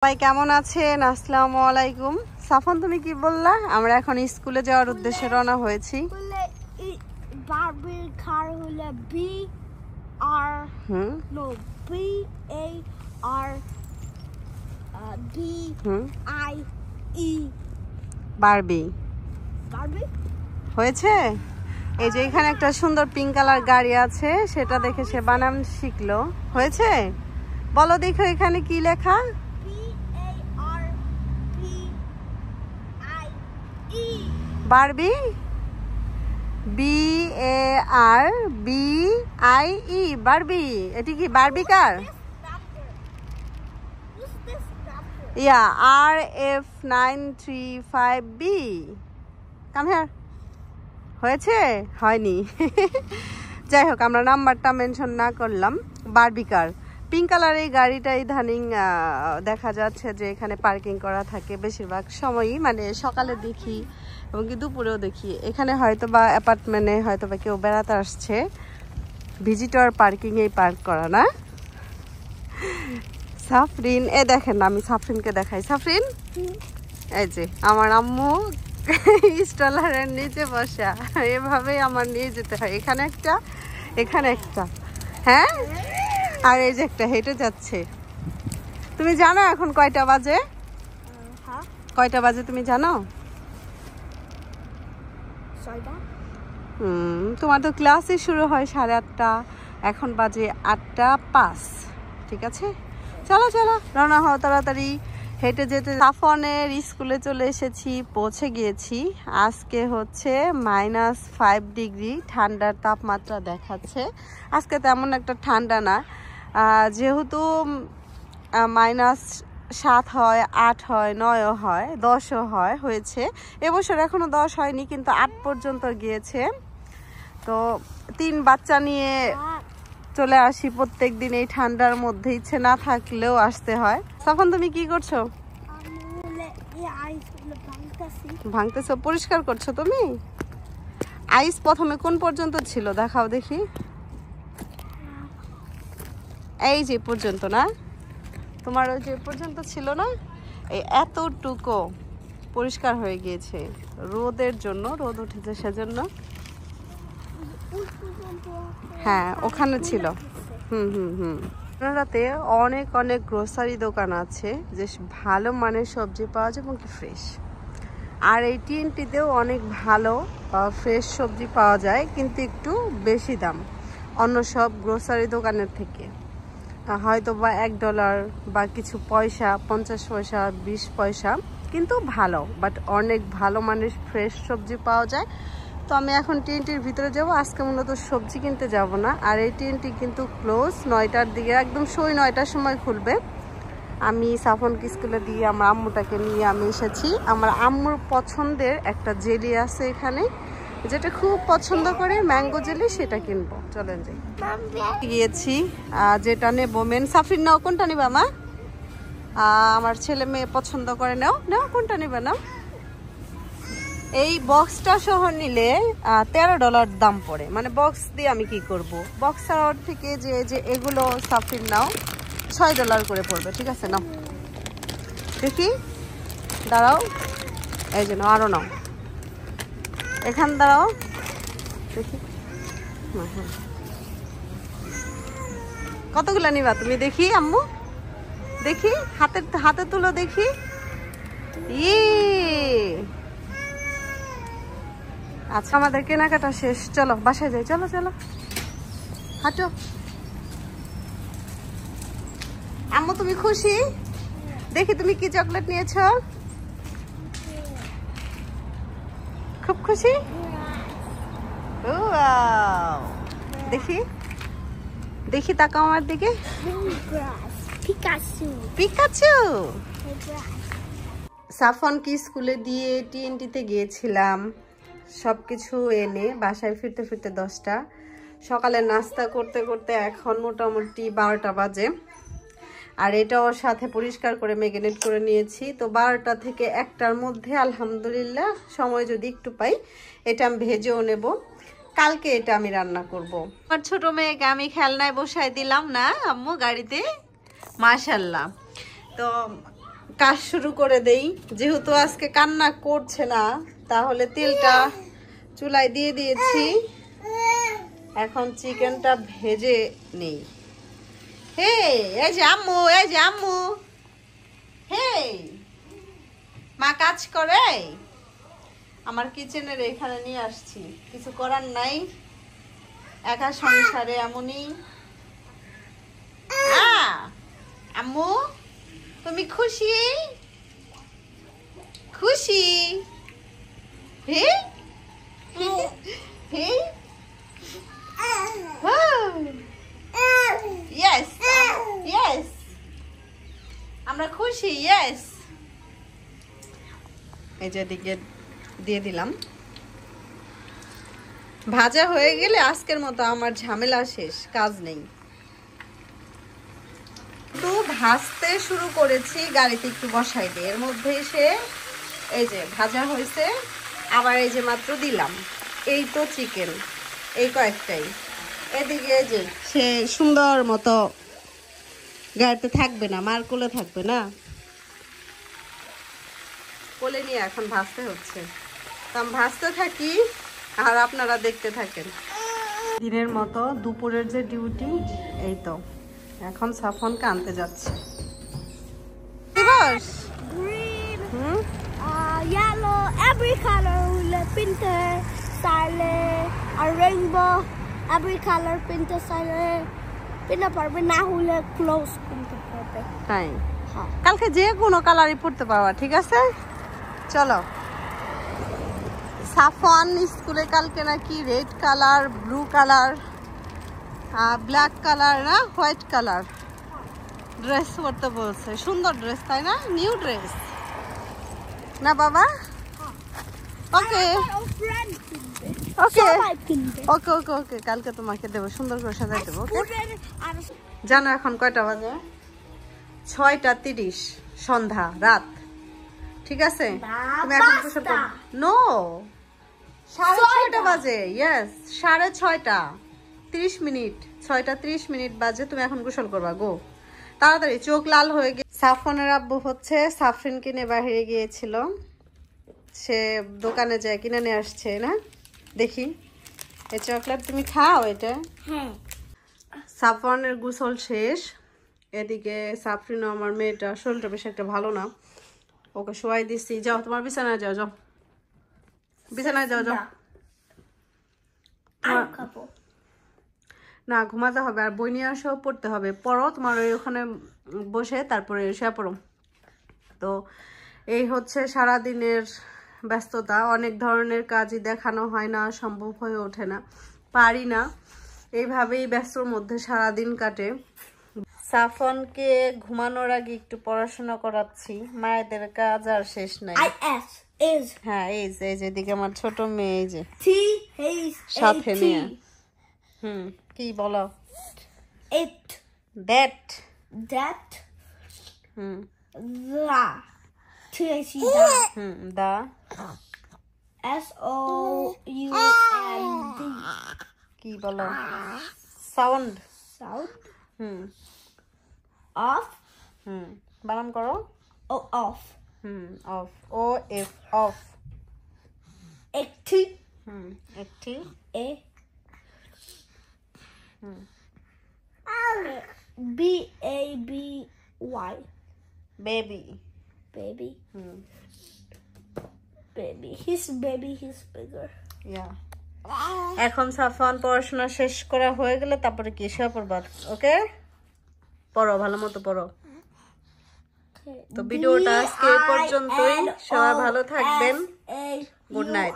সবাই কেমন আছেন? আসসালামু আলাইকুম। সাফন, তুমি কি বললা? আমরা এখন স্কুলে যাওয়ার উদ্দেশ্যে রওনা হয়েছি। বারবির কার হলো B R no B A R B I E Barbie Barbie হয়েছে। এই যে এখানে একটা সুন্দর পিঙ্ক কালার গাড়ি আছে, সেটা দেখে সে বানান শিখলো। হয়েছে? বলো দেখো এখানে কি লেখা? Barbie, B A R B I E, Barbie. এটি কি Barbie car? Yeah, RF935B। Come here. হয়েছে? হয়নি। যাই হোক, আমরা নাম্বারটা মেনশন না করলাম। বারবি কার, পিঙ্ক কালার এই গাড়িটা ইদানিং দেখা যাচ্ছে যে এখানে পার্কিং করা থাকে বেশিরভাগ সময়ই, মানে সকালে দেখি এবং কি দুপুরেও দেখি। এখানে হয়তো বা অ্যাপার্টমেন্টে হয়তো বা কেউ বেড়াতে আসছে, ভিজিটর পার্কিং এই পার্ক করা না। সাফরিন, এ দেখেন না, আমি সাফরিনকে দেখাই। সাফরিন, এই যে আমার আম্মু স্টলারের নিচে বসা, এভাবেই আমার নিয়ে যেতে হয়। এখানে একটা, এখানে একটা, হ্যাঁ, আর এই যে একটা হেঁটে যাচ্ছে। তুমি জানো এখন কয়টা বাজে? কয়টা বাজে তুমি জানো? তোমার তো ক্লাসই শুরু হয় 8:30, এখন বাজে 8:05। ঠিক আছে, চলো চলো রওনা হও তাড়াতাড়ি। হেঁটে যেতে সাফনের স্কুলে চলে এসেছি, পৌঁছে গিয়েছি। আজকে হচ্ছে -5 ডিগ্রি ঠান্ডার তাপমাত্রা দেখাচ্ছে। আজকে তেমন একটা ঠান্ডা না, যেহেতু -7 হয়, 8 হয়, 9ও হয়, 10ও হয়, হয়েছে। এবছর এখনো 10 হয়নি, কিন্তু 8 পর্যন্ত গিয়েছে। তো 3 বাচ্চা নিয়ে চলে আসি প্রত্যেক দিন এই ঠান্ডার মধ্যে, ইচ্ছে না থাকলেও আসতে হয়। তখন তুমি কি করছো? ভাঙতেছো, পরিষ্কার করছো তুমি? আইস প্রথমে কোন পর্যন্ত ছিল দেখাও দেখি। এই যে পর্যন্ত না, তোমার ওই যে পর্যন্ত ছিল না, এই এতটুকু পরিষ্কার হয়ে গিয়েছে রোদের জন্য, রোদ উঠেছে সেজন্য। হ্যাঁ, ওখানে ছিল। রাতে অনেক অনেক গ্রোসারি দোকান আছে, যে ভালো মানের সবজি পাওয়া যায় এবং কি ফ্রেশ। আর এই TNT-তেও অনেক ভালো ফ্রেশ সবজি পাওয়া যায়, কিন্তু একটু বেশি দাম অন্য সব গ্রোসারি দোকানের থেকে। হয়তো বা $1 বা কিছু পয়সা, 50 পয়সা, 20 পয়সা, কিন্তু ভালো, বাট অনেক ভালো মানের ফ্রেশ সবজি পাওয়া যায়। তো আমি এখন TNT-র ভিতরে যাব। আজকে মূলত সবজি কিনতে যাব না। আর এই TNT কিন্তু ক্লোজ 9টার দিকে, একদম সই 9টার সময় খুলবে। আমি সাফনকে স্কুলে দিয়ে আমার আম্মুটাকে নিয়ে আমি এসেছি। আমার আম্মুর পছন্দের একটা জেলি আছে এখানে, যেটা খুব পছন্দ করে, ম্যাঙ্গো জেলি, সেটা কিনবো। চলেন যাই। গিয়েছি, যেটা নেবো মেন। সাফরিন নাও, কোনটা নিবা মা? আমার ছেলে মেয়ে পছন্দ করে। নাও নাও, কোনটা নিবে নাও। এই বক্সটা সহ নিলে $13 দাম পড়ে। মানে বক্স দিয়ে আমি কি করব, বক্স ছাড়ার থেকে যে এগুলো সাফরিন নাও $6 করে পড়বে। ঠিক আছে, নাও দেখি, দাঁড়াও, এই জন্য আরো নাও, এখান দাঁড়াও দেখি। কতগুলো নিবা তুমি দেখি আম্মু? দেখি, হাতে তুলো দেখি। আচ্ছা, আমাদের কেনাকাটা শেষ, চলো বাসায় যাই। চলো চলো, হাঁটো। আম্মু তুমি খুশি? দেখি তুমি কি চকলেট নিয়েছো? খুব খুশি? দেখি দেখি, তাকাও আমার দিকে। পিকাচু। সাফন কি স্কুলে দিয়ে TNT-তে গিয়েছিলাম, সবকিছু এনে বাসায় ফিরতে ফিরতে 10টা। সকালে নাস্তা করতে করতে এখন মোটামুটি 12টা বাজে। আর এটা ওর সাথে পরিষ্কার করে ম্যারিনেট করে নিয়েছি। তো 12টা থেকে 1টার মধ্যে আলহামদুলিল্লাহ সময় যদি একটু পাই, এটা আমি ভেজেও নেব। কালকে এটা আমি রান্না করব। আমার ছোট মেয়েকে আমি খেলনায় বসাই দিলাম না আম্মু গাড়িতে, মাশাআল্লাহ। তো কাজ শুরু করে দেই। যেহেতু আজকে কান্না করছে না, তাহলে তেলটা চুলায় দিয়ে দিয়েছি। এখন চিকেনটা ভেজে নেই। হে এই যে আম্মু, এই যে আম্মু, হে মা কাজ করে আমার কিচেনের এখানে নিয়ে আসছি। কিছু করার নাই, একা সংসারে এমনই। আম্মু তুমি খুশি? খুশি? হে হে ইয়েস ইয়েস, আমরা খুশি। ইয়েস, এই যে দিকে দিয়ে দিলাম। ভাজা হয়ে গেলে আজকের মতো আমার ঝামেলা শেষ, কাজ নেই। তো ভাজতে শুরু করেছি, গাড়িতে একটু বসাই দিয়ে, এর মধ্যে এসে এই যে ভাজা হয়েছে। আবার এই যে মাত্র দিলাম। এই তো চিকেন, এই কয়েকটাই। এদিকে যে সে সুন্দর মতো গাড়িতে থাকবে না, মার কোলে থাকবে না, কোলে নিয়ে এখন ভাজতে হচ্ছে। তো আমি ভাজতে থাকি আর আপনারা দেখতে থাকেন। দিনের মতো দুপুরের যে ডিউটি, এই তো এখন সাফনকে আনতে যাচ্ছে। Green, yellow, every color will painter style, a rainbow, every color painter style. Pinna parbe na hule close painter parbe. তাই কালকে যে কোনো কালারই পড়তে পারবা, ঠিক আছে? চলো। সাফন স্কুলে কালকে নাকি red colour, blue colour, black colour না হোয়াইট কালার ড্রেস পরতে বলছে। সুন্দর ড্রেস, তাই না? নিউ ড্রেস না বাবা? ওকে ওকে ওকে ওকে ওকে, কালকে তোমাকে দেবো, সুন্দর করে সাজাই দেবো। জানো এখন কয়টা বাজে? 6:30 সন্ধ্যা, রাত, ঠিক আছে? তুমি এখন গোসল করো। নো, 6:30 বাজে। ইয়েস, 6:30, 30 মিনিট, 6:30 মিনিট বাজে। তুমি এখন গোসল করবা, গো তাড়াতাড়ি। চোখ লাল হয়ে গিয়ে সাফনের আব্বু হচ্ছে সাফরিন কিনে বাহিরে গিয়েছিল, সে দোকানে যায় কিনে নিয়ে আসছে না। দেখি এই চকলেট তুমি খাও এটা। হ্যাঁ, সাফনের গোসল শেষ। এদিকে সাফরিন, আমার মেয়েটা শরীরটা বেশ একটা ভালো না, ওকে শোয়াই দিচ্ছি। যাও তোমার বিছানায় যাও, যাও বিছানায় যাও, যাও। না, ঘুমাতে হবে, আর বই নিয়ে আসাও পড়তে হবে। পড়ো, তোমার ওই ওখানে বসে তারপরে শুয়ে পড়ো। তো এই হচ্ছে সারাদিনের ব্যস্ততা। অনেক ধরনের কাজই দেখানো হয় না, সম্ভব হয়ে ওঠে না, পারি না। এইভাবেই ব্যস্তর মধ্যে সারাদিন কাটে। সাফনকে ঘুমানোর আগে একটু পড়াশোনা করাচ্ছি। মায়েদের কাজ আর শেষ নাই। হ্যাঁ, এই যে যেদিকে আমার ছোট মেয়ে, এই যে সাথে নিয়ে। কি বলো? it, that, the, the, sound, কি বলো? সাউন্ড, off, বানাম করো। off, off, O F, off. একটি, একটি, B-A-B-Y, baby, baby, his baby, he's bigger. Yeah. এখন সাফন পড়াশোনা শেষ করা হয়ে গেলে তারপরে কি শুয়ে পড়বা, ওকে? পড়ো, ভালো মতো পড়ো। তো ভিডিওটা আজকে এই পর্যন্তই। সবাই ভালো থাকবেন। Good night.